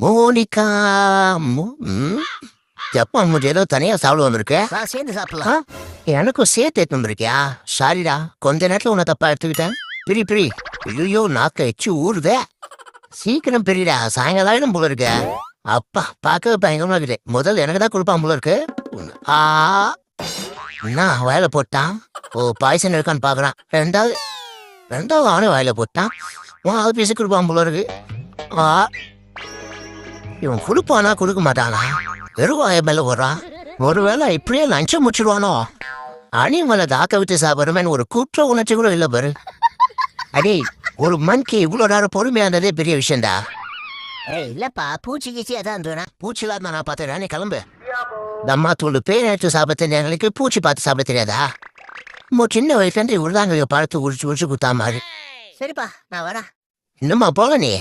Monica எப்போ அவங்க ஏதோ தனியாக சாப்பிட வந்திருக்க சேர்ந்து சாப்பிடலாம். எனக்கும் சேர்த்து எடுத்து வந்திருக்கியா? சாரிடா, கொஞ்ச நேரத்தில் உன்னை தப்பா எடுத்துக்கிட்டேன். பிரி ஐயோ நாக்க எச்சு ஊறுதே. சீக்கிரம் பிரிடா, சாயங்காலம் ஆயிடும் போல இருக்க. அப்பா பார்க்கவே பயங்கரமா இருக்குது. முதல்ல எனக்கு தான் கொடுப்பான் போல இருக்கு. ஆ என்ன வயல போட்டான்? ஓ பாய்சன் இருக்கான்னு பார்க்குறான். ரெண்டாவது அவனே வயல போட்டான். அது பேசி கொடுப்பான் போல இருக்கு. ஆ இவன் கொடுப்பானா கொடுக்க மாட்டானா? வெறும் வாய மேல வர்றான். ஒருவேளை இப்படியே லஞ்சம் முடிச்சிடுவானோ? அணி மேல தாக்க விட்டு சாப்பிட்றமேன்னு ஒரு குற்ற உணர்ச்சி கூட இல்லை பாரு. அடே, ஒரு மண்க்கு இவ்வளோ நேரம் பொறுமையா இருந்ததே பெரிய விஷயம்டா. இல்லப்பா, பூச்சி கீச்சி அதான் இருந்ததுனா. பூச்சிலாம் நான் பார்த்தேன். நீ கிளம்பு. தம்மா தூள் பேர் எடுத்து சாப்பிட தெரியாதவங்களுக்கு பூச்சி பார்த்து சாப்பிட தெரியாதா? சின்ன வயசுலேருந்து உருதாங்க பழத்தை உரிச்சு குத்தா மாதிரி. சரிப்பா, நான் வரேன். இன்னுமா போல நீ?